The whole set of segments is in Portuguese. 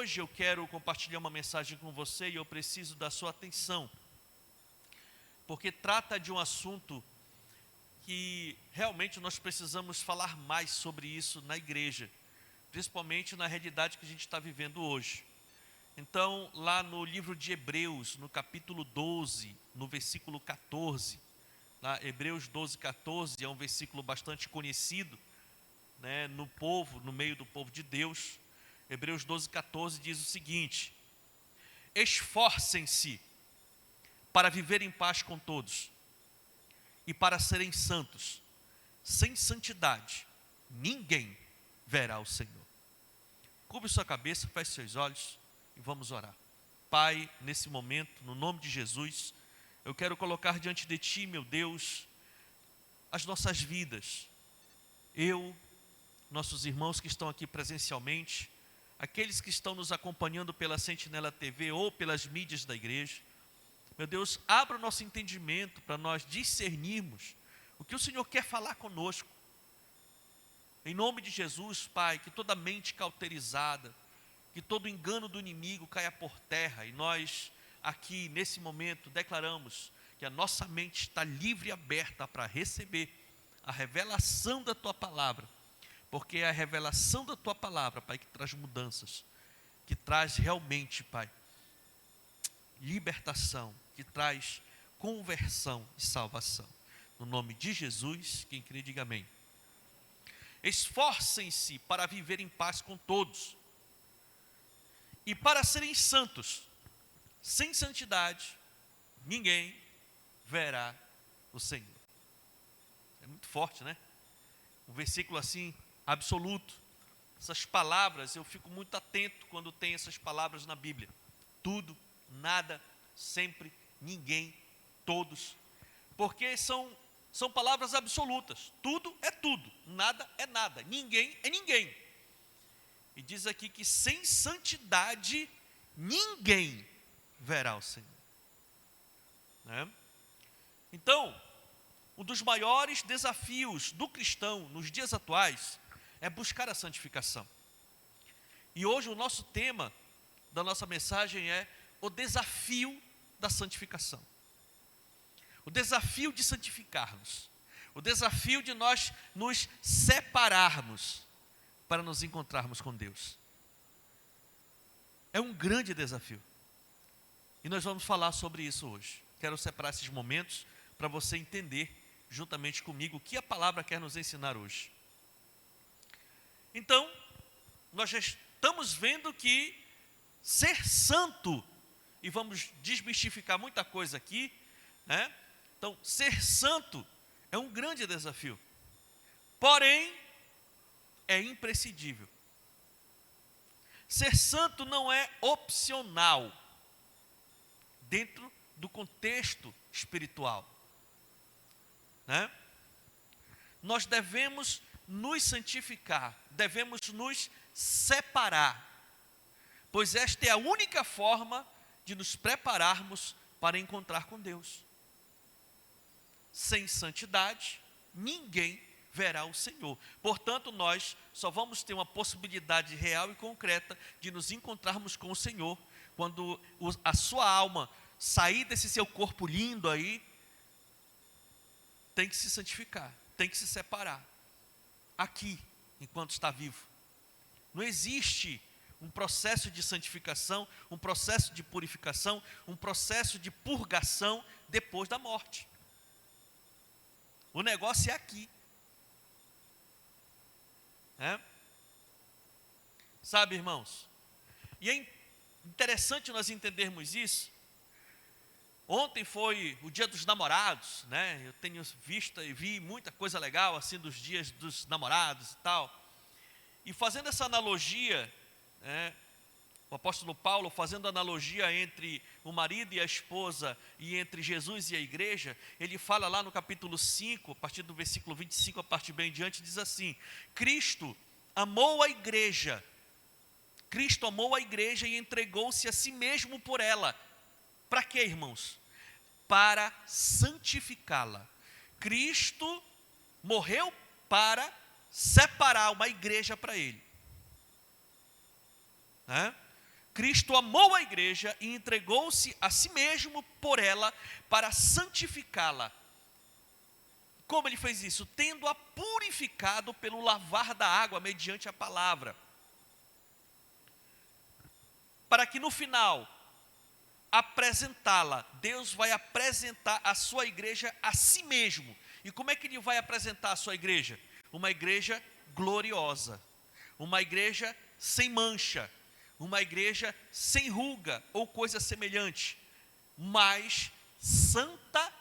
hoje eu quero compartilhar uma mensagem com você e eu preciso da sua atenção, porque trata de um assunto que realmente nós precisamos falar mais sobre isso na igreja, principalmente na realidade que a gente está vivendo hoje. Então, lá no livro de Hebreus, no capítulo 12, no versículo 14, Hebreus 12, 14, é um versículo bastante conhecido, né, no meio do povo de Deus. Hebreus 12, 14 diz o seguinte: esforcem-se para viver em paz com todos e para serem santos. Sem santidade, ninguém verá o Senhor. Curve sua cabeça, feche seus olhos e vamos orar. Pai, nesse momento, no nome de Jesus, eu quero colocar diante de Ti, meu Deus, as nossas vidas. Nossos irmãos que estão aqui presencialmente, aqueles que estão nos acompanhando pela Sentinela TV ou pelas mídias da igreja. Meu Deus, abra o nosso entendimento para nós discernirmos o que o Senhor quer falar conosco. Em nome de Jesus, Pai, que toda mente cauterizada, que todo engano do inimigo caia por terra, e nós aqui nesse momento declaramos que a nossa mente está livre e aberta para receber a revelação da Tua palavra, porque é a revelação da Tua palavra, Pai, que traz mudanças, que traz realmente, Pai, libertação, que traz conversão e salvação. No nome de Jesus, quem crê, diga amém. Esforcem-se para viver em paz com todos e para serem santos. Sem santidade, ninguém verá o Senhor. É muito forte, né? Um versículo assim, absoluto. Essas palavras, eu fico muito atento quando tem essas palavras na Bíblia. Tudo, nada, sempre, ninguém, todos. Porque são palavras absolutas. Tudo é tudo, nada é nada, ninguém é ninguém. E diz aqui que sem santidade, ninguém verá o Senhor. Né? Então, um dos maiores desafios do cristão nos dias atuais é buscar a santificação. E hoje o nosso tema da nossa mensagem é o desafio da santificação. O desafio de santificarmos. O desafio de nós nos separarmos para nos encontrarmos com Deus. É um grande desafio. E nós vamos falar sobre isso hoje. Quero separar esses momentos para você entender juntamente comigo o que a palavra quer nos ensinar hoje. Então, nós já estamos vendo que ser santo, e vamos desmistificar muita coisa aqui, né? Então, ser santo é um grande desafio, porém, é imprescindível. Ser santo não é opcional dentro do contexto espiritual, né? Nós devemos nos santificar, devemos nos separar, pois esta é a única forma de nos prepararmos para encontrar com Deus. Sem santidade, ninguém verá o Senhor. Portanto, nós só vamos ter uma possibilidade real e concreta de nos encontrarmos com o Senhor quando a sua alma sair desse seu corpo lindo aí. Tem que se santificar, tem que se separar aqui, enquanto está vivo. Não existe um processo de santificação, um processo de purificação, um processo de purgação depois da morte. O negócio é aqui. Sabe, irmãos? E é interessante nós entendermos isso. Ontem foi o dia dos namorados, né? Eu tenho visto e vi muita coisa legal assim dos dias dos namorados e tal. E fazendo essa analogia, né, o apóstolo Paulo fazendo analogia entre o marido e a esposa e entre Jesus e a igreja, ele fala lá no capítulo 5, a partir do versículo 25, a parte bem em diante, diz assim: Cristo amou a igreja e entregou-se a si mesmo por ela. Para quê, irmãos? Para santificá-la. Cristo morreu para separar uma igreja para Ele. Cristo amou a igreja e entregou-se a si mesmo por ela para santificá-la. Como ele fez isso? Tendo-a purificado pelo lavar da água mediante a palavra. Para que no final, apresentá-la, Deus vai apresentar a sua igreja a si mesmo. E como é que ele vai apresentar a sua igreja? Uma igreja gloriosa, uma igreja sem mancha, uma igreja sem ruga ou coisa semelhante, mas santa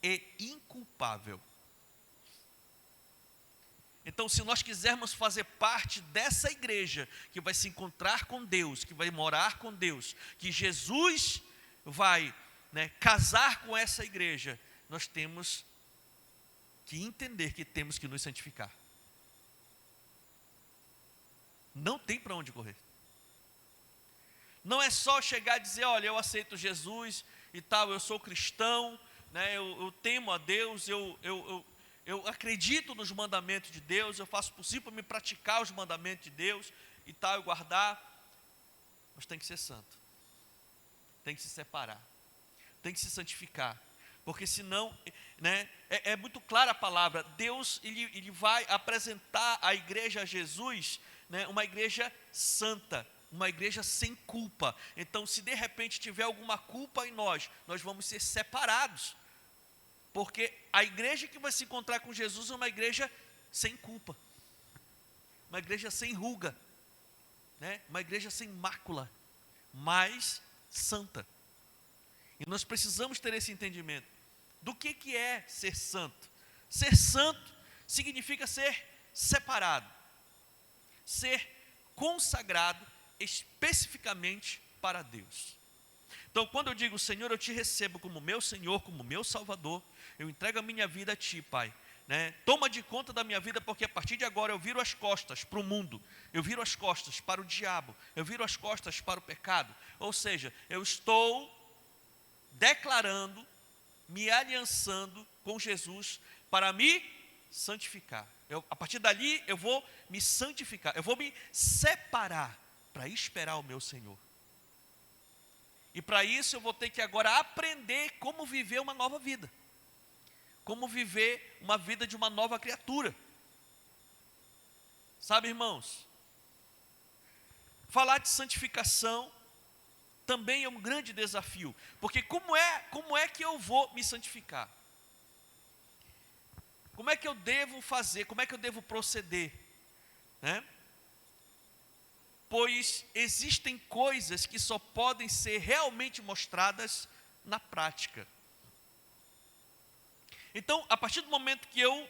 e inculpável. Então, se nós quisermos fazer parte dessa igreja que vai se encontrar com Deus, que vai morar com Deus, que Jesus vai, casar com essa igreja, nós temos que entender que temos que nos santificar. Não tem para onde correr. Não é só chegar e dizer, olha, eu aceito Jesus e tal, eu sou cristão, eu temo a Deus, eu acredito nos mandamentos de Deus, eu faço o possível para me praticar os mandamentos de Deus e tal, eu guardar. Mas tem que ser santo. Tem que se separar. Tem que se santificar. Porque senão, é muito clara a palavra. Deus, ele vai apresentar a igreja a Jesus, uma igreja santa, uma igreja sem culpa. Então, se de repente tiver alguma culpa em nós vamos ser separados. Porque a igreja que vai se encontrar com Jesus é uma igreja sem culpa, uma igreja sem ruga, uma igreja sem mácula, mas santa. E nós precisamos ter esse entendimento do que é ser santo. Ser santo significa ser separado, ser consagrado especificamente para Deus. Então, quando eu digo, Senhor, eu te recebo como meu Senhor, como meu Salvador, eu entrego a minha vida a Ti, Pai, toma de conta da minha vida, porque a partir de agora eu viro as costas para o mundo, eu viro as costas para o diabo, eu viro as costas para o pecado. Ou seja, eu estou declarando, me aliançando com Jesus para me santificar. A partir dali eu vou me santificar, eu vou me separar para esperar o meu Senhor. E para isso eu vou ter que agora aprender como viver uma nova vida. Como viver uma vida de uma nova criatura. Sabe, irmãos? Falar de santificação também é um grande desafio. Porque como é que eu vou me santificar? Como é que eu devo fazer? Como é que eu devo proceder? Pois existem coisas que só podem ser realmente mostradas na prática. Então, a partir do momento que eu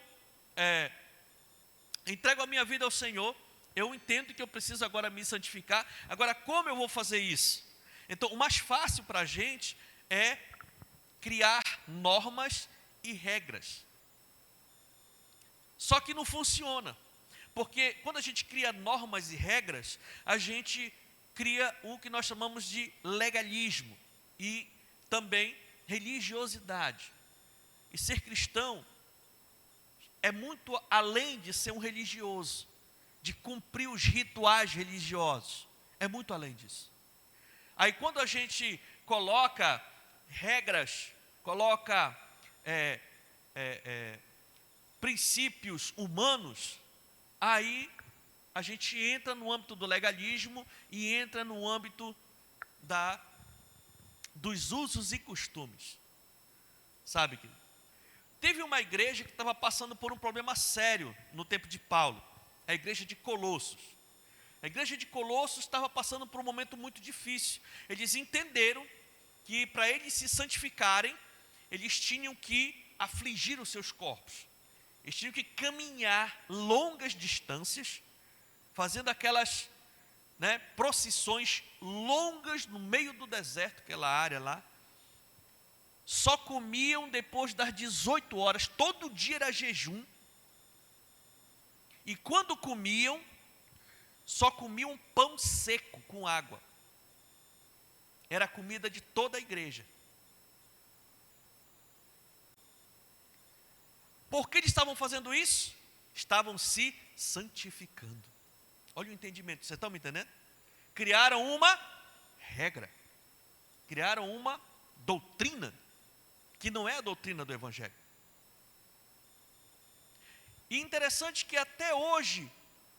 entrego a minha vida ao Senhor, eu entendo que eu preciso agora me santificar. Agora, como eu vou fazer isso? Então, o mais fácil para a gente é criar normas e regras. Só que não funciona. Porque quando a gente cria normas e regras, a gente cria o que nós chamamos de legalismo e também religiosidade. E ser cristão é muito além de ser um religioso, de cumprir os rituais religiosos. É muito além disso. Aí quando a gente coloca regras, coloca princípios humanos, aí a gente entra no âmbito do legalismo e entra no âmbito dos usos e costumes. Sabe, querido? Teve uma igreja que estava passando por um problema sério no tempo de Paulo, a igreja de Colossos. A igreja de Colossos estava passando por um momento muito difícil. Eles entenderam que para eles se santificarem, eles tinham que afligir os seus corpos. Eles tinham que caminhar longas distâncias, fazendo aquelas procissões longas no meio do deserto, aquela área lá. Só comiam depois das 18 horas, todo dia era jejum. E quando comiam, só comiam pão seco com água. Era a comida de toda a igreja. Por que eles estavam fazendo isso? Estavam se santificando. Olha o entendimento, vocês estão me entendendo? Criaram uma regra, criaram uma doutrina que não é a doutrina do Evangelho. E interessante que até hoje,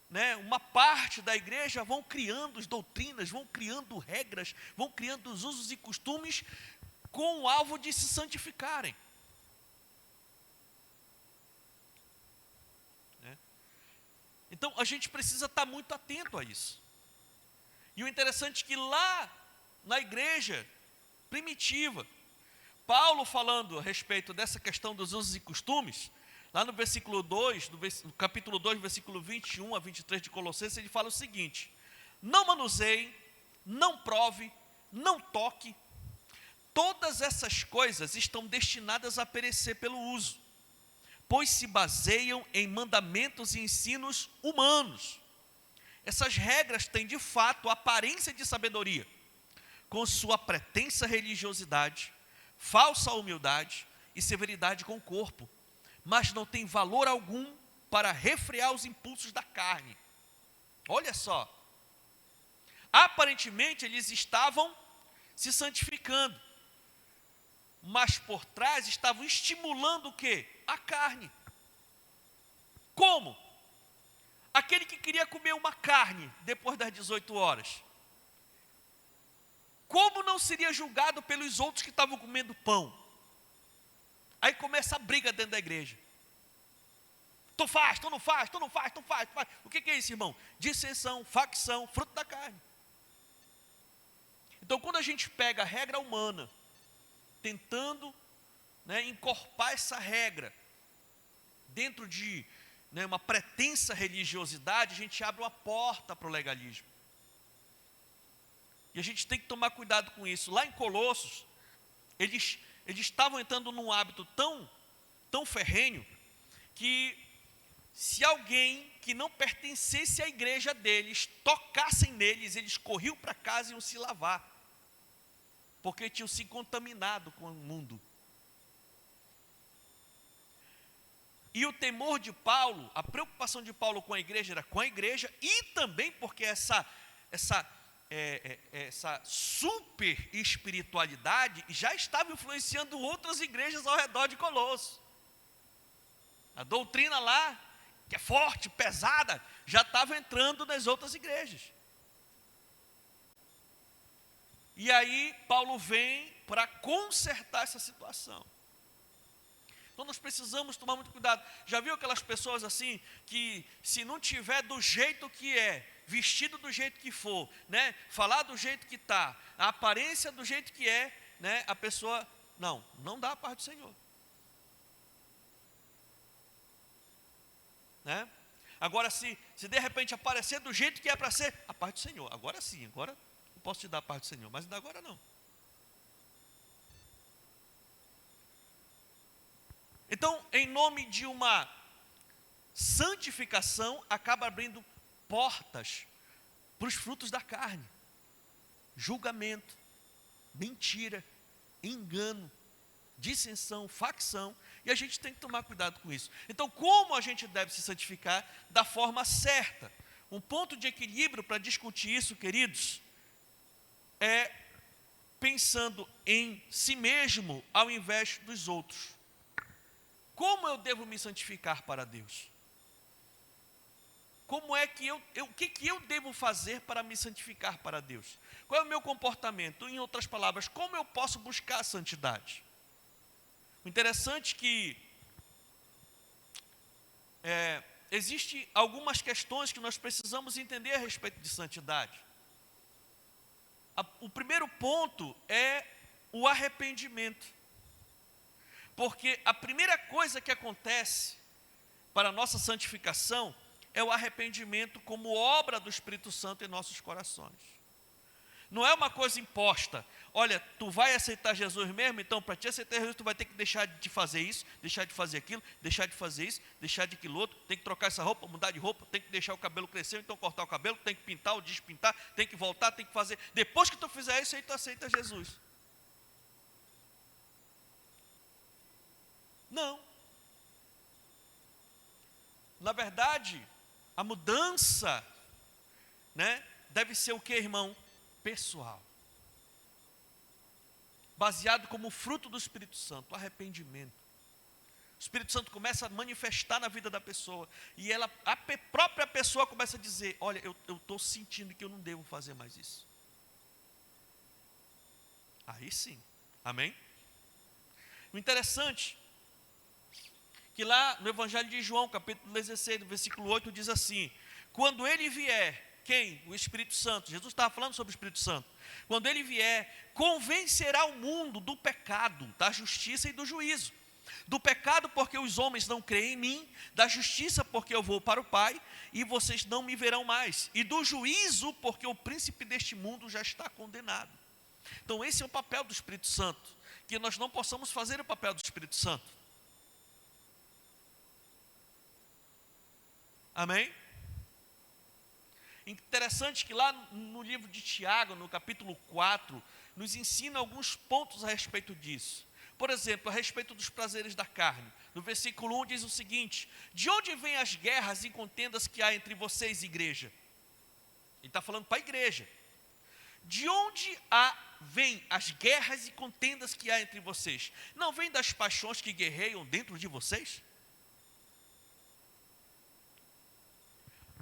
né, uma parte da igreja vão criando doutrinas, vão criando regras, vão criando os usos e costumes com o alvo de se santificarem. Né? Então a gente precisa estar muito atento a isso. E o interessante é que lá na igreja primitiva, Paulo falando a respeito dessa questão dos usos e costumes, lá no versículo 2, no capítulo 2, versículo 21 a 23 de Colossenses, ele fala o seguinte: não manuseie, não prove, não toque, todas essas coisas estão destinadas a perecer pelo uso, pois se baseiam em mandamentos e ensinos humanos. Essas regras têm de fato aparência de sabedoria, com sua pretensa religiosidade, falsa humildade e severidade com o corpo, mas não tem valor algum para refrear os impulsos da carne. Olha só, aparentemente eles estavam se santificando, mas por trás estavam estimulando o quê? A carne. Como? Aquele que queria comer uma carne depois das 18 horas, como não seria julgado pelos outros que estavam comendo pão? Aí começa a briga dentro da igreja. Tu faz, tu não faz, tu não faz, tu faz, tu faz. O que é isso, irmão? Dissensão, facção, fruto da carne. Então, quando a gente pega a regra humana, tentando, né, encorpar essa regra dentro de, né, uma pretensa religiosidade, a gente abre uma porta para o legalismo. E a gente tem que tomar cuidado com isso. Lá em Colossos, eles estavam entrando num hábito tão ferrenho, que se alguém que não pertencesse à igreja deles tocassem neles, eles corriam para casa e iam se lavar, porque tinham se contaminado com o mundo. E o temor de Paulo, a preocupação de Paulo com a igreja era com a igreja, e também porque essa super espiritualidade já estava influenciando outras igrejas ao redor de Colossos. A doutrina lá, que é forte, pesada, já estava entrando nas outras igrejas. E aí Paulo vem para consertar essa situação. Então nós precisamos tomar muito cuidado. Já viu aquelas pessoas assim, que se não tiver do jeito que é, vestido do jeito que for, né, falar do jeito que está, a aparência do jeito que é, né, a pessoa, não dá a paz do Senhor. Né? Agora, se de repente aparecer do jeito que é para ser, a paz do Senhor, agora sim, agora eu posso te dar a paz do Senhor, mas ainda agora não. Então, em nome de uma santificação, acaba abrindo portas para os frutos da carne: julgamento, mentira, engano, dissensão, facção, e a gente tem que tomar cuidado com isso. Então, como a gente deve se santificar? Da forma certa. Um ponto de equilíbrio para discutir isso, queridos, é pensando em si mesmo ao invés dos outros. Como eu devo me santificar para Deus? Como é que o que eu devo fazer para me santificar para Deus? Qual é o meu comportamento? Em outras palavras, como eu posso buscar a santidade? O interessante é que existem algumas questões que nós precisamos entender a respeito de santidade. O primeiro ponto é o arrependimento. Porque a primeira coisa que acontece para a nossa santificação é o arrependimento como obra do Espírito Santo em nossos corações. Não é uma coisa imposta. Olha, tu vai aceitar Jesus mesmo, então para te aceitar Jesus tu vai ter que deixar de fazer isso, deixar de fazer aquilo, deixar de fazer isso, deixar de aquilo outro, tem que trocar essa roupa, mudar de roupa, tem que deixar o cabelo crescer, então cortar o cabelo, tem que pintar ou despintar, tem que voltar, tem que fazer. Depois que tu fizer isso, aí tu aceita Jesus. Não. Na verdade, a mudança, né, deve ser o que, irmão? Pessoal. baseado como fruto do Espírito Santo, o arrependimento. O Espírito Santo começa a manifestar na vida da pessoa, e própria pessoa começa a dizer, olha, eu estou sentindo que eu não devo fazer mais isso. Aí sim, amém? O interessante, que lá no Evangelho de João, capítulo 16, versículo 8, diz assim, quando ele vier, quem? O Espírito Santo. Jesus estava falando sobre o Espírito Santo. Quando ele vier, convencerá o mundo do pecado, da justiça e do juízo. Do pecado porque os homens não creem em mim, da justiça porque eu vou para o Pai e vocês não me verão mais, e do juízo porque o príncipe deste mundo já está condenado. Então esse é o papel do Espírito Santo, que nós não possamos fazer o papel do Espírito Santo. Amém? Interessante que lá no livro de Tiago, no capítulo 4, nos ensina alguns pontos a respeito disso. Por exemplo, a respeito dos prazeres da carne. No versículo 1 diz o seguinte, de onde vêm as guerras e contendas que há entre vocês, igreja? Ele está falando para a igreja. De onde vêm as guerras e contendas que há entre vocês? Não vêm das paixões que guerreiam dentro de vocês?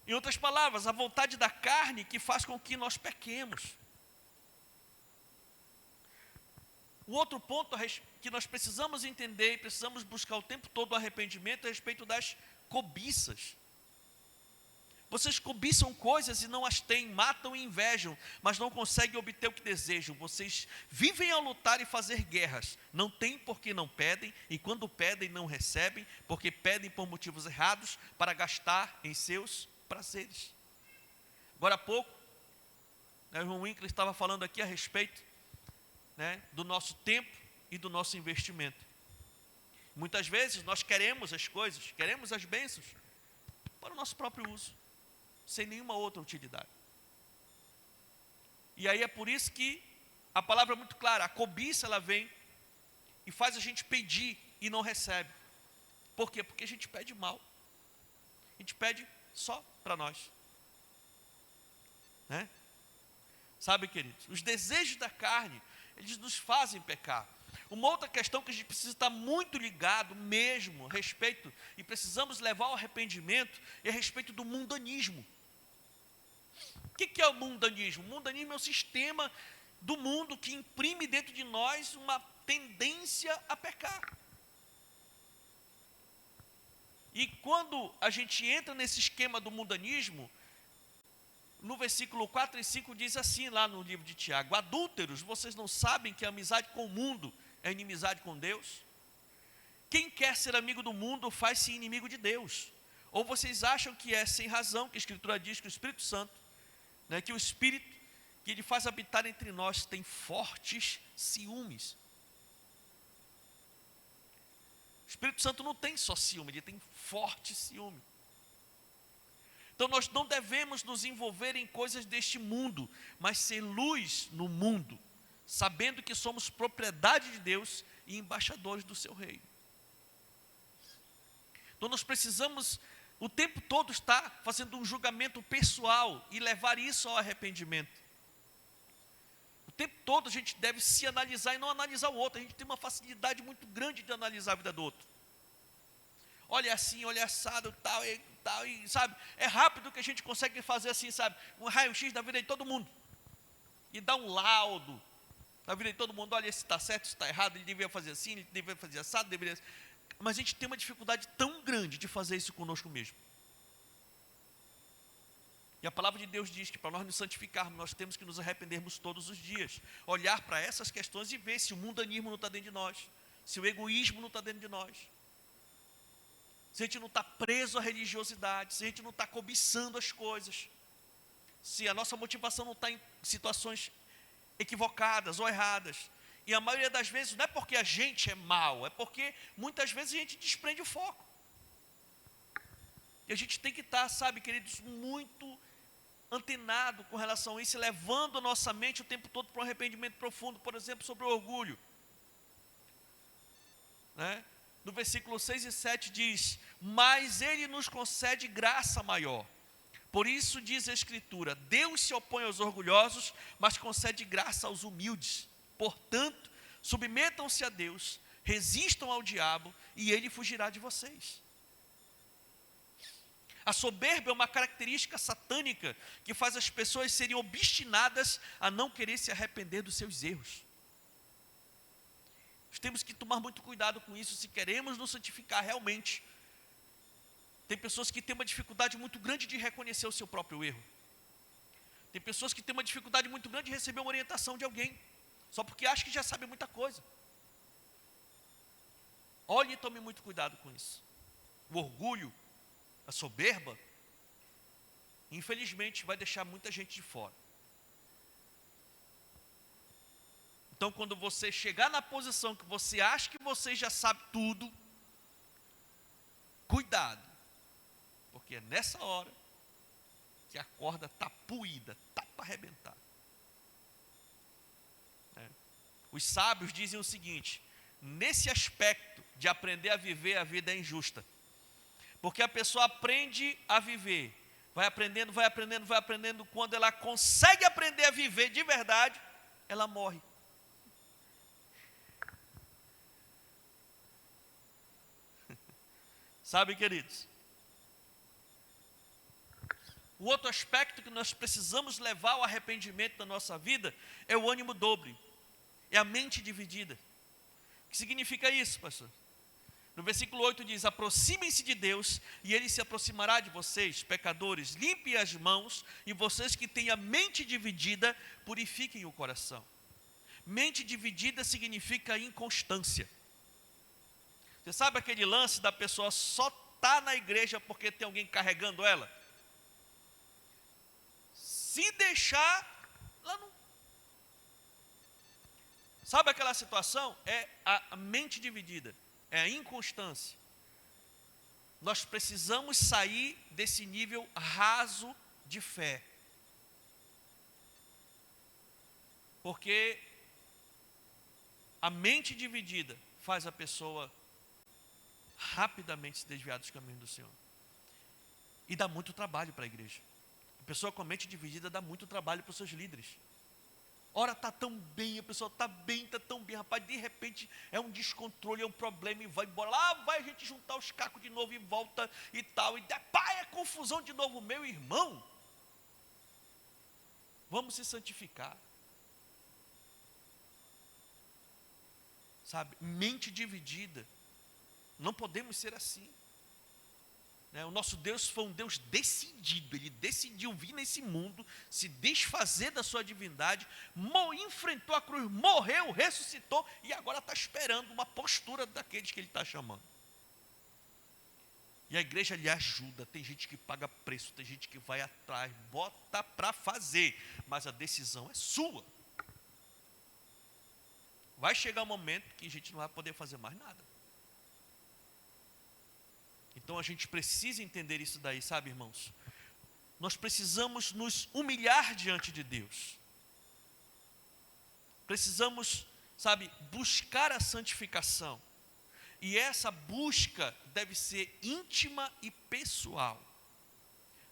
Em outras palavras, a vontade da carne que faz com que nós pequemos. O outro ponto que nós precisamos entender e precisamos buscar o tempo todo o arrependimento é a respeito das cobiças. Vocês cobiçam coisas e não as têm, matam e invejam, mas não conseguem obter o que desejam. Vocês vivem a lutar e fazer guerras. Não têm porque não pedem, e quando pedem não recebem, porque pedem por motivos errados para gastar em seus prazeres. Agora há pouco, o irmão Winkler estava falando aqui a respeito do nosso tempo e do nosso investimento. Muitas vezes nós queremos as coisas, queremos as bênçãos para o nosso próprio uso, sem nenhuma outra utilidade. E aí é por isso que a palavra é muito clara, a cobiça ela vem e faz a gente pedir e não recebe. Por quê? Porque a gente pede mal. A gente pede só para nós. Sabe, queridos, os desejos da carne, eles nos fazem pecar. Uma outra questão que a gente precisa estar muito ligado mesmo a respeito, e precisamos levar ao arrependimento, é a respeito do mundanismo. O que é o mundanismo? O mundanismo é um sistema do mundo que imprime dentro de nós uma tendência a pecar. E quando a gente entra nesse esquema do mundanismo, no versículo 4 e 5 diz assim lá no livro de Tiago, adúlteros, vocês não sabem que a amizade com o mundo é inimizade com Deus? Quem quer ser amigo do mundo faz-se inimigo de Deus. Ou vocês acham que é sem razão que a Escritura diz que o Espírito Santo, que o Espírito que ele faz habitar entre nós tem fortes ciúmes? O Espírito Santo não tem só ciúme, ele tem forte ciúme. Então nós não devemos nos envolver em coisas deste mundo, mas ser luz no mundo, sabendo que somos propriedade de Deus e embaixadores do seu reino. Então nós precisamos o tempo todo estar fazendo um julgamento pessoal e levar isso ao arrependimento. O tempo todo a gente deve se analisar e não analisar o outro. A gente tem uma facilidade muito grande de analisar a vida do outro. Olha assim, olha assado, tal, e sabe, é rápido que a gente consegue fazer assim, sabe, um raio-x da vida de todo mundo, e dar um laudo na vida de todo mundo, olha, esse está certo, esse está errado, ele deveria fazer assim, ele deveria fazer assado, deveria... Mas a gente tem uma dificuldade tão grande de fazer isso conosco mesmo. E a palavra de Deus diz que para nós nos santificarmos, nós temos que nos arrependermos todos os dias, olhar para essas questões e ver se o mundanismo não está dentro de nós, se o egoísmo não está dentro de nós, se a gente não está preso à religiosidade, se a gente não está cobiçando as coisas, se a nossa motivação não está em situações equivocadas ou erradas. E a maioria das vezes não é porque a gente é mau, é porque muitas vezes a gente desprende o foco. E a gente tem que estar, sabe, queridos, muito antenado com relação a isso, levando a nossa mente o tempo todo para um arrependimento profundo, por exemplo, sobre o orgulho. No versículo 6 e 7 diz, mas ele nos concede graça maior. Por isso diz a Escritura, Deus se opõe aos orgulhosos, mas concede graça aos humildes. Portanto, submetam-se a Deus, resistam ao diabo e ele fugirá de vocês. A soberba é uma característica satânica que faz as pessoas serem obstinadas a não querer se arrepender dos seus erros. Nós temos que tomar muito cuidado com isso se queremos nos santificar realmente. Tem pessoas que têm uma dificuldade muito grande de reconhecer o seu próprio erro. Tem pessoas que têm uma dificuldade muito grande de receber uma orientação de alguém, só porque acham que já sabe muita coisa. Olhe e tome muito cuidado com isso. O orgulho, a soberba, infelizmente vai deixar muita gente de fora. Então, quando você chegar na posição que você acha que você já sabe tudo, cuidado, porque é nessa hora que a corda está puída, está para arrebentar. Os sábios dizem o seguinte: nesse aspecto de aprender a viver, a vida é injusta. Porque a pessoa aprende a viver, vai aprendendo, vai aprendendo, vai aprendendo. Quando ela consegue aprender a viver de verdade, ela morre. Sabe, queridos? O outro aspecto que nós precisamos levar ao arrependimento da nossa vida é o ânimo dobre, é a mente dividida. O que significa isso, pastor? No versículo 8 diz: aproximem-se de Deus e Ele se aproximará de vocês, pecadores, limpem as mãos, e vocês que têm a mente dividida, purifiquem o coração. Mente dividida significa inconstância. Você sabe aquele lance da pessoa só estar na igreja porque tem alguém carregando ela? Se deixar, ela não. Sabe aquela situação? É a mente dividida, é a inconstância. Nós precisamos sair desse nível raso de fé. Porque a mente dividida faz a pessoa rapidamente se desviar dos caminhos do Senhor. E dá muito trabalho para a igreja. A pessoa com a mente dividida dá muito trabalho para os seus líderes. Ora, está tão bem, a pessoa está bem, está tão bem, rapaz, de repente é um descontrole, é um problema e vai embora. Lá vai a gente juntar os cacos de novo e volta e tal. E pai, é confusão de novo, meu irmão. Vamos se santificar. Sabe, mente dividida. Não podemos ser assim. O nosso Deus foi um Deus decidido. Ele decidiu vir nesse mundo, se desfazer da sua divindade, enfrentou a cruz, morreu, ressuscitou e agora está esperando uma postura daqueles que Ele está chamando. E a igreja lhe ajuda. Tem gente que paga preço, tem gente que vai atrás, bota para fazer, mas a decisão é sua. Vai chegar um momento que a gente não vai poder fazer mais nada. Então a gente precisa entender isso daí, sabe, irmãos? Nós precisamos nos humilhar diante de Deus. Precisamos, sabe, buscar a santificação. E essa busca deve ser íntima e pessoal.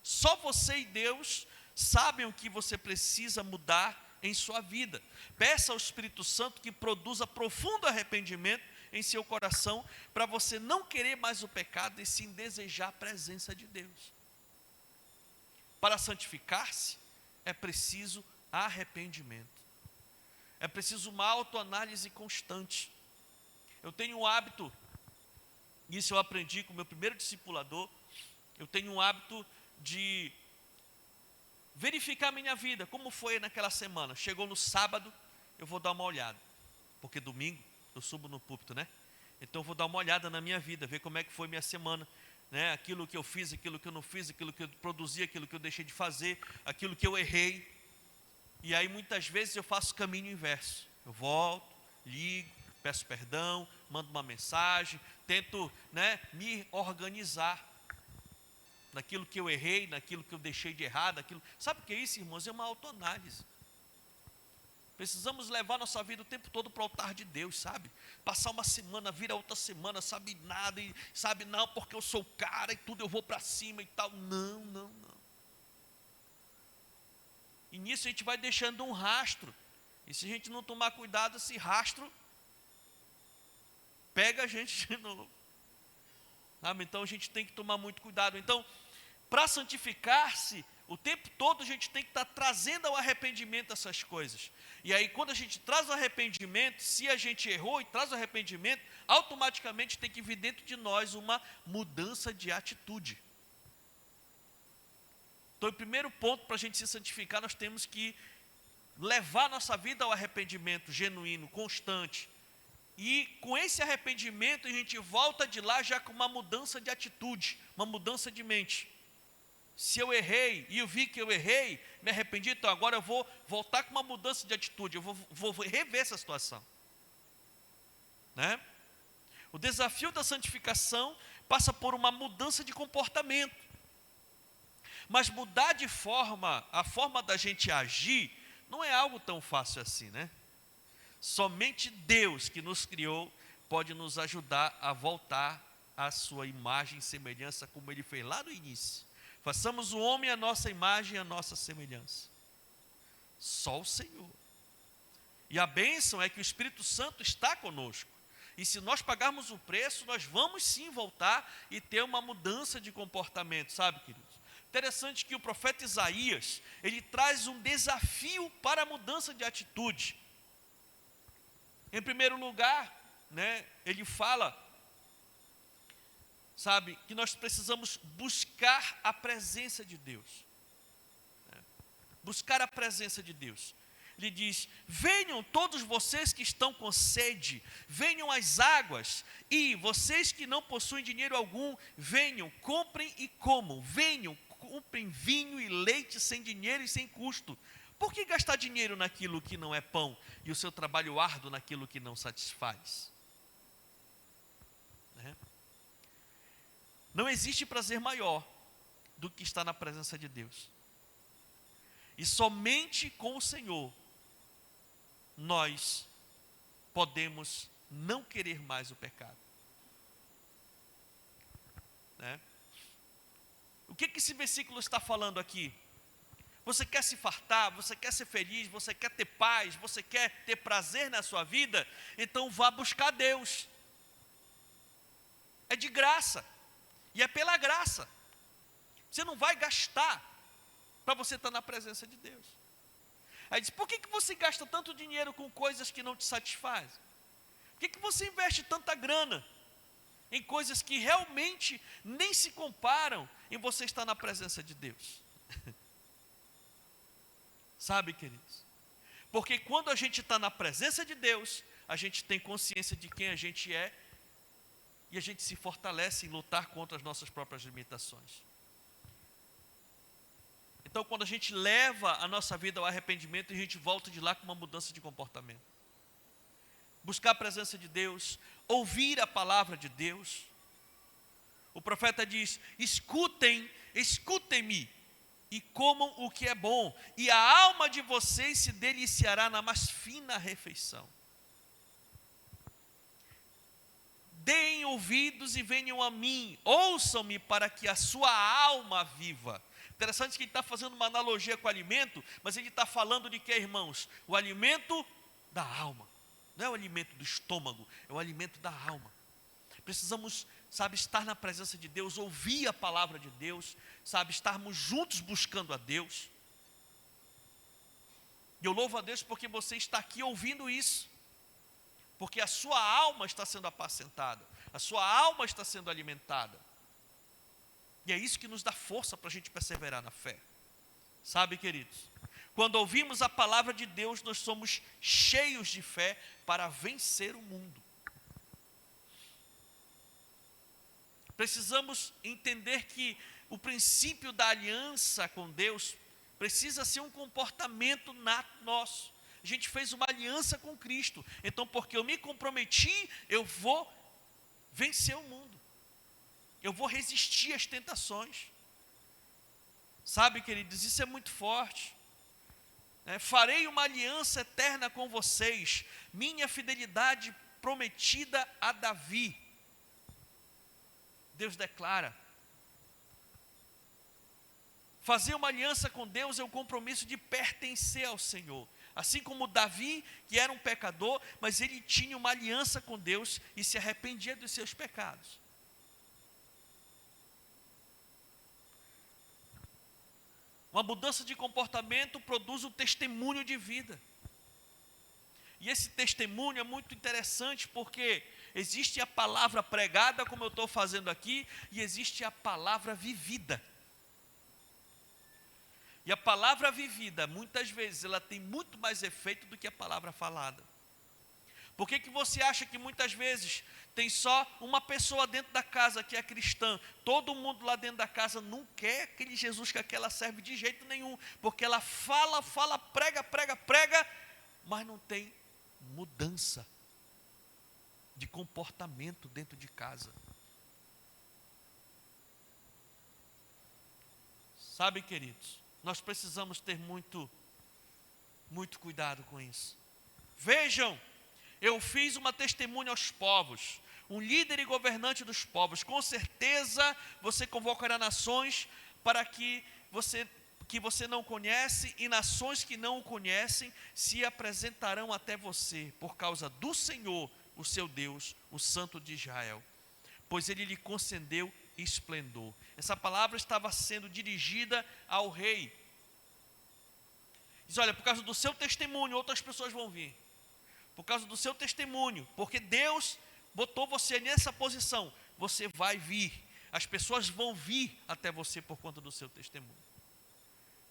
Só você e Deus sabem o que você precisa mudar em sua vida. Peça ao Espírito Santo que produza profundo arrependimento em seu coração, para você não querer mais o pecado e sim desejar a presença de Deus. Para santificar-se, é preciso arrependimento. É preciso uma autoanálise constante. Eu tenho um hábito, isso eu aprendi com o meu primeiro discipulador, eu tenho um hábito de verificar a minha vida, como foi naquela semana. Chegou no sábado, eu vou dar uma olhada, porque domingo eu subo no púlpito, né? Então eu vou dar uma olhada na minha vida, ver como é que foi minha semana, né? Aquilo que eu fiz, aquilo que eu não fiz, aquilo que eu produzi, aquilo que eu deixei de fazer, aquilo que eu errei. E aí muitas vezes eu faço o caminho inverso. Eu volto, ligo, peço perdão, mando uma mensagem, tento, me organizar naquilo que eu errei, naquilo que eu deixei de errar, naquilo. Sabe o que é isso, irmãos? É uma autoanálise. Precisamos levar nossa vida o tempo todo para o altar de Deus, sabe? Passar uma semana, vira outra semana, sabe nada, e sabe, não, porque eu sou o cara e tudo, eu vou para cima e tal. Não. E nisso a gente vai deixando um rastro. E se a gente não tomar cuidado, esse rastro pega a gente de novo. Sabe? Então a gente tem que tomar muito cuidado. Então, para santificar-se, o tempo todo a gente tem que estar trazendo ao arrependimento essas coisas. E aí quando a gente traz o arrependimento, se a gente errou e traz o arrependimento, automaticamente tem que vir dentro de nós uma mudança de atitude. Então o primeiro ponto para a gente se santificar, nós temos que levar nossa vida ao arrependimento genuíno, constante. E com esse arrependimento a gente volta de lá já com uma mudança de atitude, uma mudança de mente. Se eu errei e eu vi que eu errei, me arrependi, então agora eu vou voltar com uma mudança de atitude, eu vou rever essa situação. Né? O desafio da santificação passa por uma mudança de comportamento. Mas mudar de forma, a forma da gente agir, não é algo tão fácil assim, né? Somente Deus que nos criou pode nos ajudar a voltar à sua imagem e semelhança, como Ele fez lá no início. Façamos o homem à nossa imagem e à nossa semelhança. Só o Senhor. E a bênção é que o Espírito Santo está conosco. E se nós pagarmos o preço, nós vamos sim voltar e ter uma mudança de comportamento, sabe, queridos? Interessante que o profeta Isaías, ele traz um desafio para a mudança de atitude. Em primeiro lugar, né, ele fala, sabe, que nós precisamos buscar a presença de Deus. Buscar a presença de Deus. Ele diz: venham todos vocês que estão com sede, venham às águas, e vocês que não possuem dinheiro algum, venham, comprem e comam, venham, comprem vinho e leite sem dinheiro e sem custo. Por que gastar dinheiro naquilo que não é pão, e o seu trabalho árduo naquilo que não satisfaz? Não existe prazer maior do que estar na presença de Deus. E somente com o Senhor nós podemos não querer mais o pecado. Né? O que esse versículo está falando aqui? Você quer se fartar, você quer ser feliz, você quer ter paz, você quer ter prazer na sua vida? Então vá buscar Deus. É de graça. E é pela graça. Você não vai gastar para você estar na presença de Deus. Aí diz: por que você gasta tanto dinheiro com coisas que não te satisfazem? Por que você investe tanta grana em coisas que realmente nem se comparam em você estar na presença de Deus? Sabe, queridos? Porque quando a gente está na presença de Deus, a gente tem consciência de quem a gente é, e a gente se fortalece em lutar contra as nossas próprias limitações. Então, quando a gente leva a nossa vida ao arrependimento, a gente volta de lá com uma mudança de comportamento. Buscar a presença de Deus, ouvir a palavra de Deus. O profeta diz: escutem-me e comam o que é bom, e a alma de vocês se deliciará na mais fina refeição. Deem ouvidos e venham a mim, ouçam-me para que a sua alma viva. Interessante que ele está fazendo uma analogia com o alimento, mas ele está falando de quê, irmãos? O alimento da alma. Não é o alimento do estômago, é o alimento da alma. Precisamos, sabe, estar na presença de Deus, ouvir a palavra de Deus, sabe, estarmos juntos buscando a Deus. E eu louvo a Deus porque você está aqui ouvindo isso. Porque a sua alma está sendo apacentada, a sua alma está sendo alimentada. E é isso que nos dá força para a gente perseverar na fé. Sabe, queridos? Quando ouvimos a palavra de Deus, nós somos cheios de fé para vencer o mundo. Precisamos entender que o princípio da aliança com Deus precisa ser um comportamento nato nosso. A gente fez uma aliança com Cristo. Então, porque eu me comprometi, eu vou vencer o mundo. Eu vou resistir às tentações. Sabe, queridos, isso é muito forte. Farei uma aliança eterna com vocês, minha fidelidade prometida a Davi. Deus declara. Fazer uma aliança com Deus é um compromisso de pertencer ao Senhor. Assim como Davi, que era um pecador, mas ele tinha uma aliança com Deus e se arrependia dos seus pecados. Uma mudança de comportamento produz um testemunho de vida. E esse testemunho é muito interessante porque existe a palavra pregada, como eu estou fazendo aqui, e existe a palavra vivida. E a palavra vivida, muitas vezes, ela tem muito mais efeito do que a palavra falada. Por que você acha que muitas vezes tem só uma pessoa dentro da casa que é cristã? Todo mundo lá dentro da casa não quer aquele Jesus que aquela serve de jeito nenhum. Porque ela fala, prega, mas não tem mudança de comportamento dentro de casa. Sabe, queridos, nós precisamos ter muito cuidado com isso. Vejam, eu fiz uma testemunha aos povos, um líder e governante dos povos. Com certeza você convocará nações para que você não conhece, e nações que não o conhecem se apresentarão até você, por causa do Senhor, o seu Deus, o Santo de Israel, pois ele lhe concedeu esplendor. Essa palavra estava sendo dirigida ao rei. Diz: olha, por causa do seu testemunho, outras pessoas vão vir. Por causa do seu testemunho, porque Deus botou você nessa posição, você vai vir. As pessoas vão vir até você por conta do seu testemunho.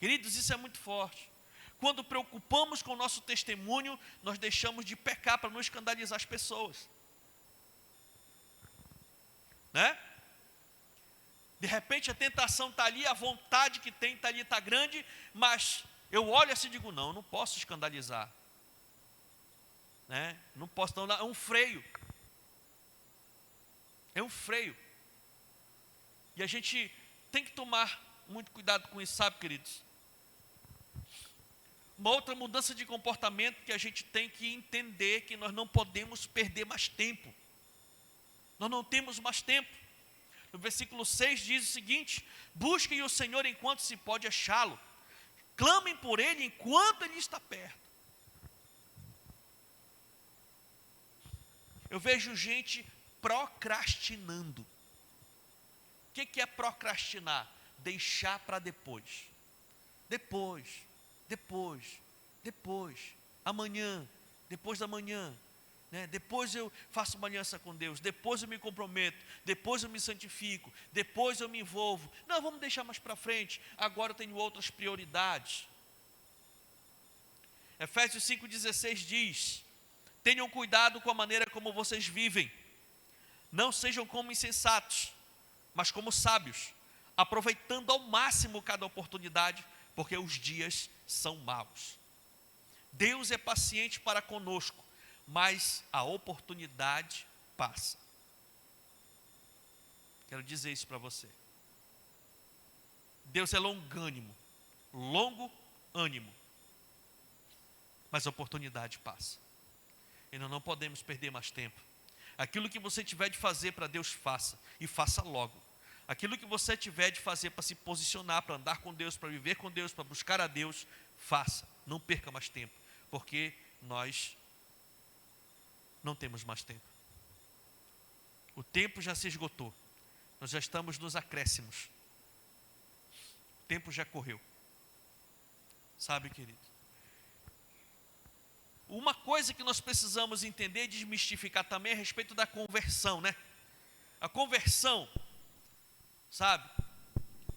Queridos, isso é muito forte. Quando preocupamos com o nosso testemunho, nós deixamos de pecar para não escandalizar as pessoas. Né? De repente a tentação está ali, a vontade que tem está ali, está grande, mas eu olho assim e digo: não, eu não posso escandalizar. Né? Não posso, não, é um freio. É um freio. E a gente tem que tomar muito cuidado com isso, sabe, queridos? Uma outra mudança de comportamento que a gente tem que entender, que nós não podemos perder mais tempo. Nós não temos mais tempo. No versículo 6 diz o seguinte: busquem o Senhor enquanto se pode achá-lo. Clamem por Ele enquanto Ele está perto. Eu vejo gente procrastinando. O que é procrastinar? Deixar para depois. Depois. Amanhã, depois da manhã. Né? Depois eu faço uma aliança com Deus. Depois eu me comprometo. Depois eu me santifico. Depois eu me envolvo. Não, vamos deixar mais para frente. Agora eu tenho outras prioridades. Efésios 5,16 diz: tenham cuidado com a maneira como vocês vivem. Não sejam como insensatos, mas como sábios, aproveitando ao máximo cada oportunidade, porque os dias são maus. Deus é paciente para conosco, mas a oportunidade passa. Quero dizer isso para você. Deus é longânimo, longo ânimo, mas a oportunidade passa. E nós não podemos perder mais tempo. Aquilo que você tiver de fazer para Deus, faça, e faça logo. Aquilo que você tiver de fazer para se posicionar, para andar com Deus, para viver com Deus, para buscar a Deus, faça. Não perca mais tempo, porque nós não temos mais tempo. O tempo já se esgotou. Nós já estamos nos acréscimos. O tempo já correu. Sabe, querido? Uma coisa que nós precisamos entender e desmistificar também é a respeito da conversão, né? A conversão, sabe?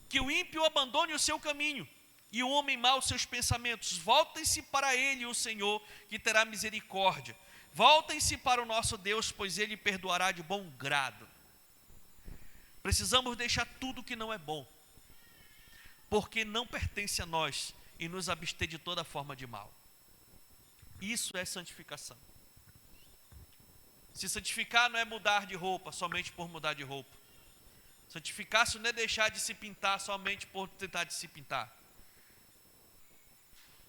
Que o ímpio abandone o seu caminho e o homem mau os seus pensamentos. Voltem-se para Ele, o Senhor, que terá misericórdia. Voltem-se para o nosso Deus, pois Ele perdoará de bom grado. Precisamos deixar tudo que não é bom, porque não pertence a nós, e nos abster de toda forma de mal. Isso é santificação. Se santificar não é mudar de roupa somente por mudar de roupa. Santificar-se não é deixar de se pintar somente por tentar de se pintar.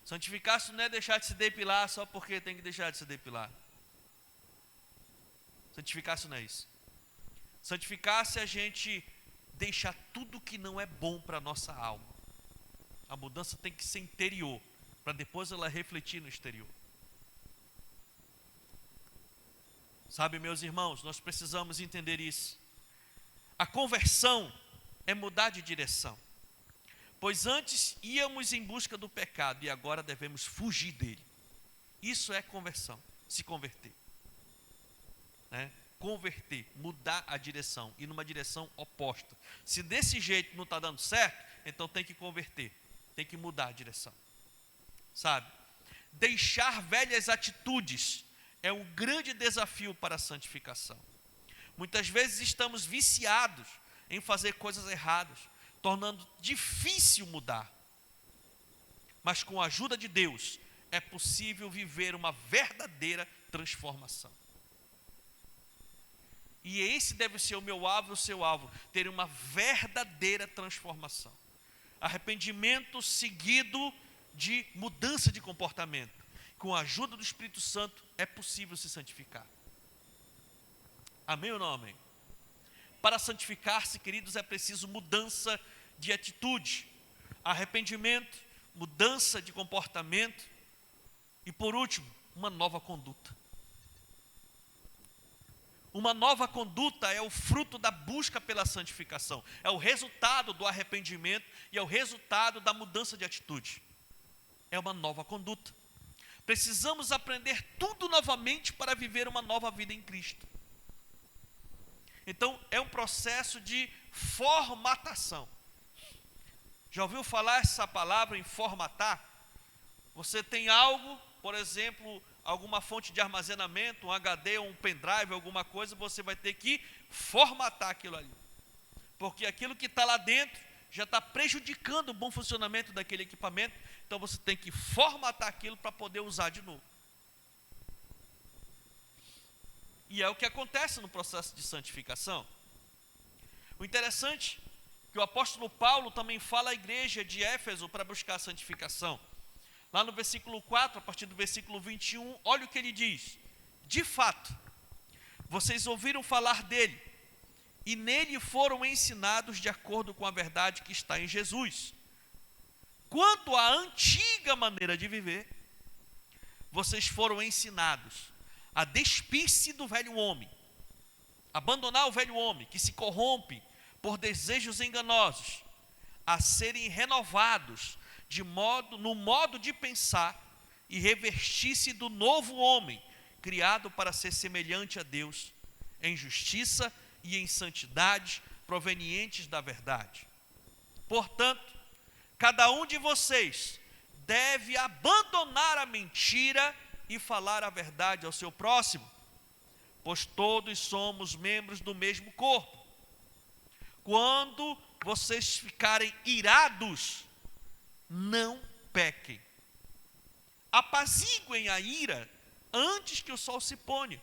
Santificar-se não é deixar de se depilar só porque tem que deixar de se depilar. Santificar-se não é isso. Santificar-se é a gente deixar tudo que não é bom para a nossa alma. A mudança tem que ser interior. para depois ela refletir no exterior. Sabe, meus irmãos, nós precisamos entender isso. A conversão é mudar de direção. Pois antes íamos em busca do pecado e agora devemos fugir dele. Isso é conversão, se converter. Né? Converter, mudar a direção, ir numa direção oposta. Se desse jeito não está dando certo, então tem que converter, tem que mudar a direção. Sabe? Deixar velhas atitudes é um grande desafio para a santificação. Muitas vezes estamos viciados em fazer coisas erradas, tornando difícil mudar. Mas com a ajuda de Deus, é possível viver uma verdadeira transformação. E esse deve ser o meu alvo e o seu alvo, ter uma verdadeira transformação. Arrependimento seguido de mudança de comportamento. Com a ajuda do Espírito Santo, é possível se santificar. Amém ou não amém? Para santificar-se, queridos, é preciso mudança de atitude, arrependimento, mudança de comportamento e, por último, uma nova conduta. Uma nova conduta é o fruto da busca pela santificação, é o resultado do arrependimento e é o resultado da mudança de atitude. É uma nova conduta. Precisamos aprender tudo novamente para viver uma nova vida em Cristo. Então, é um processo de formatação. Já ouviu falar essa palavra em formatar? Você tem algo, por exemplo, alguma fonte de armazenamento, um HD ou um pendrive, alguma coisa, você vai ter que formatar aquilo ali. Porque aquilo que está lá dentro já está prejudicando o bom funcionamento daquele equipamento, então você tem que formatar aquilo para poder usar de novo. E é o que acontece no processo de santificação. O interessante é que o apóstolo Paulo também fala à igreja de Éfeso para buscar a santificação. Lá no versículo 4, a partir do versículo 21, olha o que ele diz. De fato, vocês ouviram falar dele, e nele foram ensinados de acordo com a verdade que está em Jesus. Quanto à antiga maneira de viver, vocês foram ensinados a despir-se do velho homem, abandonar o velho homem que se corrompe por desejos enganosos, a serem renovados no modo de pensar e revestir-se do novo homem, criado para ser semelhante a Deus, em justiça e em santidade provenientes da verdade. Portanto, cada um de vocês deve abandonar a mentira e falar a verdade ao seu próximo, pois todos somos membros do mesmo corpo. Quando vocês ficarem irados, não pequem. Apaziguem a ira antes que o sol se ponha,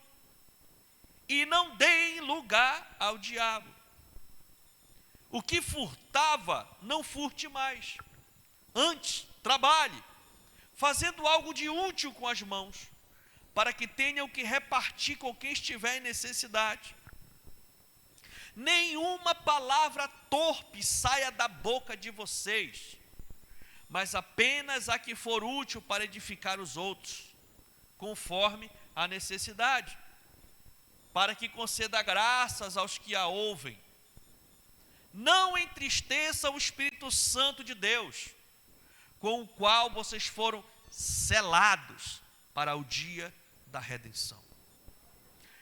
e não deem lugar ao diabo. O que furtava, não furte mais. Antes, trabalhe, fazendo algo de útil com as mãos, para que tenham que repartir com quem estiver em necessidade. Nenhuma palavra torpe saia da boca de vocês, mas apenas a que for útil para edificar os outros, conforme a necessidade, para que conceda graças aos que a ouvem. Não entristeça o Espírito Santo de Deus, com o qual vocês foram selados para o dia da redenção.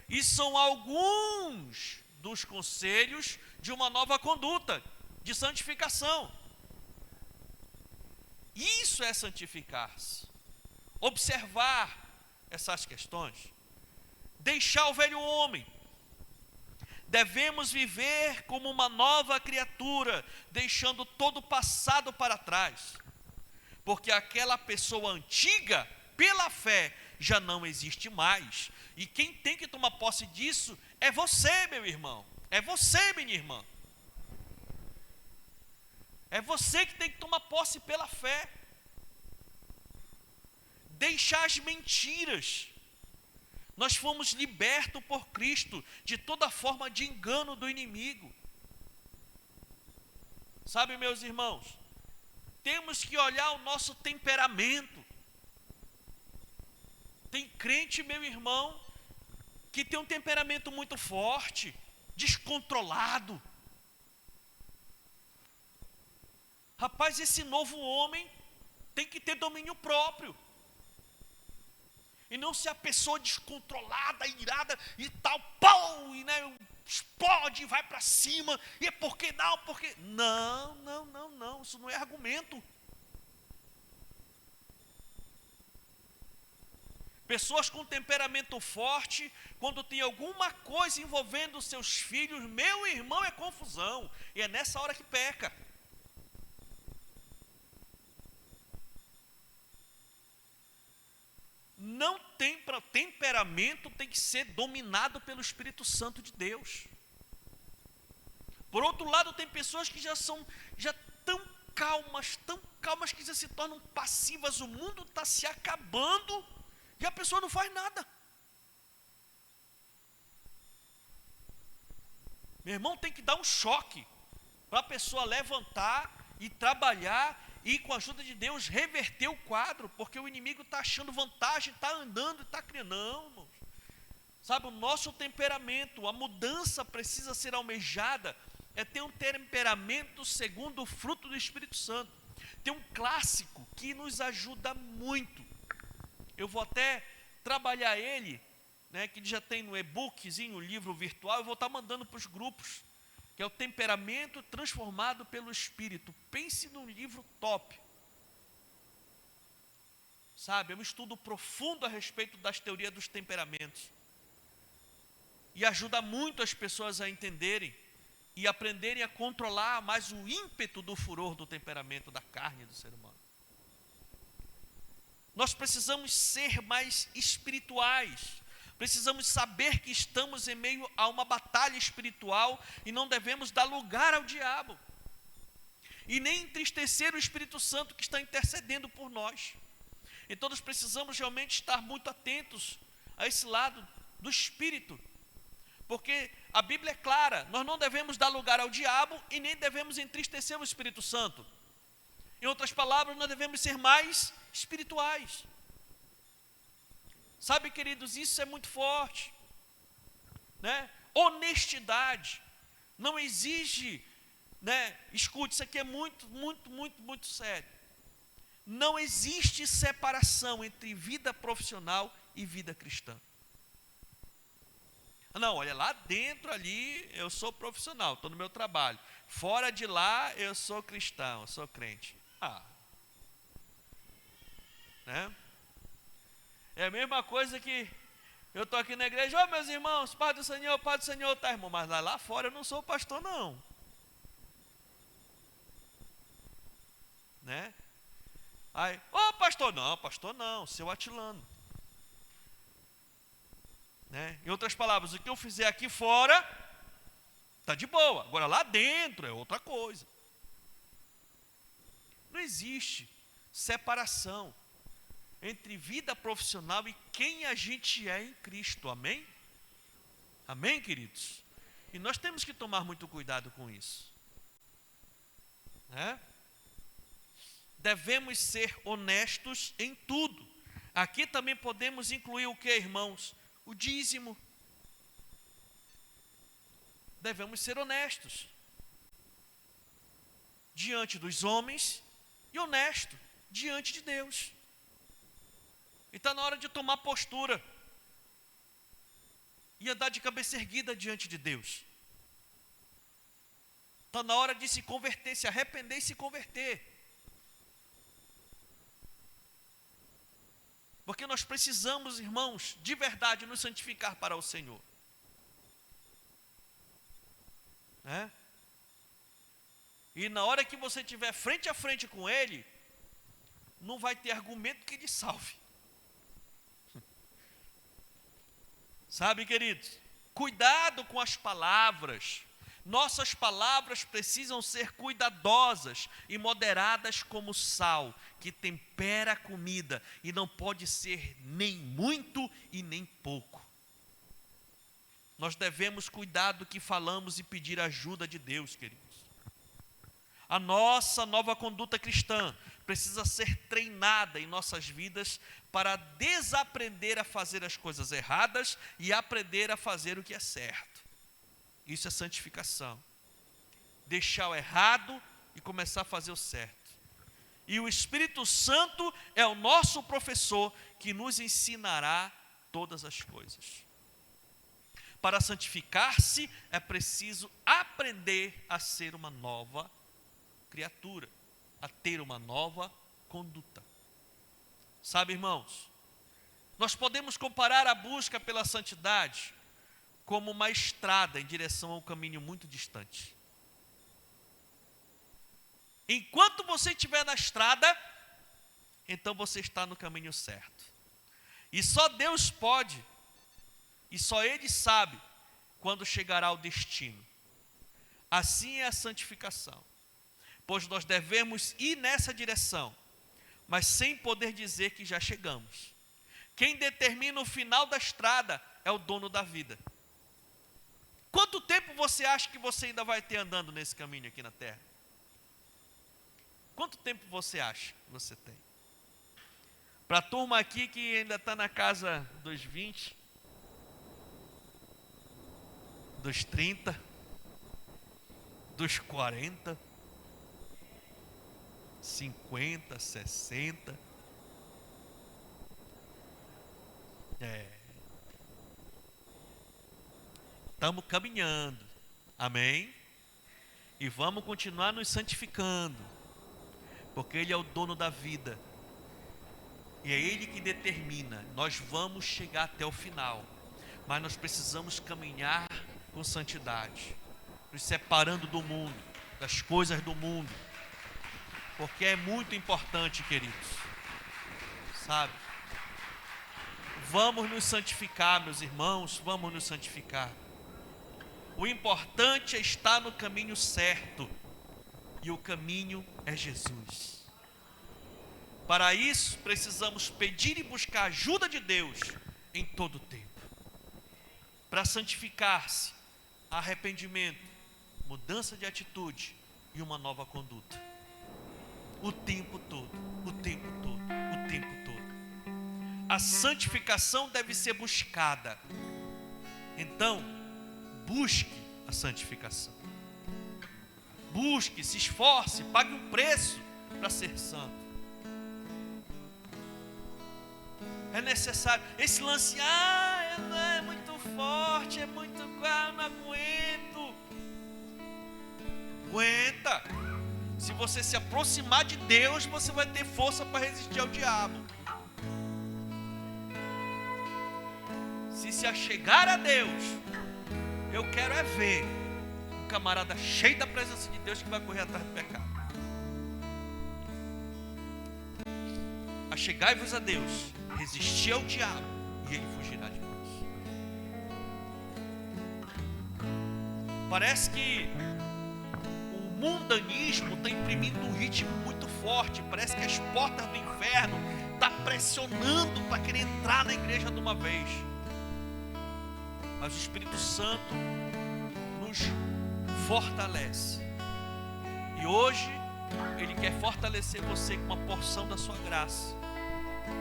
E são alguns dos conselhos de uma nova conduta, de santificação. Isso é santificar-se. Observar essas questões. Deixar o velho homem. Devemos viver como uma nova criatura, deixando todo o passado para trás. Porque aquela pessoa antiga, pela fé, já não existe mais. E quem tem que tomar posse disso é você, meu irmão. É você, minha irmã. É você que tem que tomar posse pela fé. Deixar as mentiras. Nós fomos libertos por Cristo de toda forma de engano do inimigo. Sabe, meus irmãos, temos que olhar o nosso temperamento. crente, meu irmão, que tem um temperamento muito forte, descontrolado. Rapaz, esse novo homem tem que ter domínio próprio. E não ser a pessoa descontrolada, irada e tal, pau, e explode, vai para cima, e é porque não, porque... Não, isso não é argumento. Pessoas com temperamento forte, quando tem alguma coisa envolvendo seus filhos, meu irmão, é confusão. E é nessa hora que peca. Não tem temperamento, tem que ser dominado pelo Espírito Santo de Deus. Por outro lado, tem pessoas que já tão calmas que já se tornam passivas. O mundo está se acabando e a pessoa não faz nada. Meu irmão, tem que dar um choque para a pessoa levantar e trabalhar e, com a ajuda de Deus, reverter o quadro, porque o inimigo está achando vantagem, está andando e está criando. Não, irmãos. Sabe, o nosso temperamento, a mudança precisa ser almejada, é ter um temperamento segundo o fruto do Espírito Santo. Tem um clássico que nos ajuda muito. Eu vou até trabalhar ele, que já tem no e-bookzinho, o livro virtual, eu vou estar mandando para os grupos, que é o temperamento transformado pelo Espírito. Pense num livro top. Sabe, é um estudo profundo a respeito das teorias dos temperamentos. E ajuda muito as pessoas a entenderem e aprenderem a controlar mais o ímpeto do furor do temperamento da carne do ser humano. Nós precisamos ser mais espirituais. Precisamos saber que estamos em meio a uma batalha espiritual e não devemos dar lugar ao diabo. E nem entristecer o Espírito Santo que está intercedendo por nós. Então nós precisamos realmente estar muito atentos a esse lado do Espírito. Porque a Bíblia é clara, nós não devemos dar lugar ao diabo e nem devemos entristecer o Espírito Santo. Em outras palavras, nós devemos ser mais espirituais. Sabe, queridos, isso é muito forte. Honestidade não exige, escute, isso aqui é muito sério. Não existe separação entre vida profissional e vida cristã. Não, olha, lá dentro ali eu sou profissional, estou no meu trabalho. Fora de lá eu sou cristão, eu sou crente. É a mesma coisa que eu estou aqui na igreja, meus irmãos, Pai do Senhor, tá, irmão, mas lá fora eu não sou pastor, não. Aí, pastor não, seu Atilano. Em outras palavras, o que eu fizer aqui fora, está de boa, agora lá dentro é outra coisa. Não existe separação entre vida profissional e quem a gente é em Cristo, amém? Amém, queridos? E nós temos que tomar muito cuidado com isso. Devemos ser honestos em tudo. Aqui também podemos incluir o que, irmãos? O dízimo. Devemos ser honestos diante dos homens e honesto diante de Deus. E está na hora de tomar postura e andar de cabeça erguida diante de Deus. Está na hora de se converter, se arrepender e se converter. Porque nós precisamos, irmãos, de verdade nos santificar para o Senhor. E na hora que você estiver frente a frente com Ele, não vai ter argumento que lhe salve. Sabe, queridos? Cuidado com as palavras. Nossas palavras precisam ser cuidadosas e moderadas como sal, que tempera a comida e não pode ser nem muito e nem pouco. Nós devemos cuidar do que falamos e pedir ajuda de Deus, queridos. A nossa nova conduta cristã precisa ser treinada em nossas vidas para desaprender a fazer as coisas erradas e aprender a fazer o que é certo. Isso é santificação. Deixar o errado e começar a fazer o certo. E o Espírito Santo é o nosso professor que nos ensinará todas as coisas. Para santificar-se é preciso aprender a ser uma nova criatura, a ter uma nova conduta. Sabe, irmãos, nós podemos comparar a busca pela santidade como uma estrada em direção a um caminho muito distante. Enquanto você estiver na estrada, então você está no caminho certo. E só Deus pode, e só Ele sabe quando chegará ao destino. Assim é a santificação, pois nós devemos ir nessa direção, mas sem poder dizer que já chegamos. Quem determina o final da estrada é o dono da vida. Quanto tempo você acha que você ainda vai ter andando nesse caminho aqui na terra? Quanto tempo você acha que você tem? Para a turma aqui que ainda está na casa dos 20, dos 30, dos 40, 50, 60. Estamos caminhando, amém? E vamos continuar nos santificando, porque Ele é o dono da vida, e é Ele que determina. Nós vamos chegar até o final, mas nós precisamos caminhar com santidade, nos separando do mundo, das coisas do mundo, porque é muito importante, queridos, sabe? Vamos nos santificar, meus irmãos, vamos nos santificar. O importante é estar no caminho certo, e o caminho é Jesus. Para isso, precisamos pedir e buscar a ajuda de Deus em todo o tempo. Para santificar-se, arrependimento, mudança de atitude e uma nova conduta. O tempo todo, o tempo todo, o tempo todo. A santificação deve ser buscada. Então, busque a santificação. Busque, se esforce, pague um preço para ser santo. É necessário. Esse lance, é muito forte, é muito, não aguento. Aguenta. Se você se aproximar de Deus, você vai ter força para resistir ao diabo. Se achegar a Deus, eu quero é ver um camarada cheio da presença de Deus que vai correr atrás do pecado. Achegai-vos a Deus, resistir ao diabo e ele fugirá de vós. Parece que o mundanismo está imprimindo um ritmo muito forte. Parece que as portas do inferno estão pressionando para querer entrar na igreja de uma vez. Mas o Espírito Santo nos fortalece. E hoje Ele quer fortalecer você com uma porção da sua graça,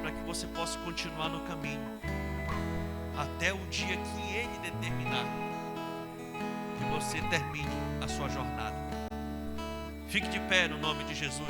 para que você possa continuar no caminho até o dia que Ele determinar que você termine a sua jornada. Fique de pé no nome de Jesus.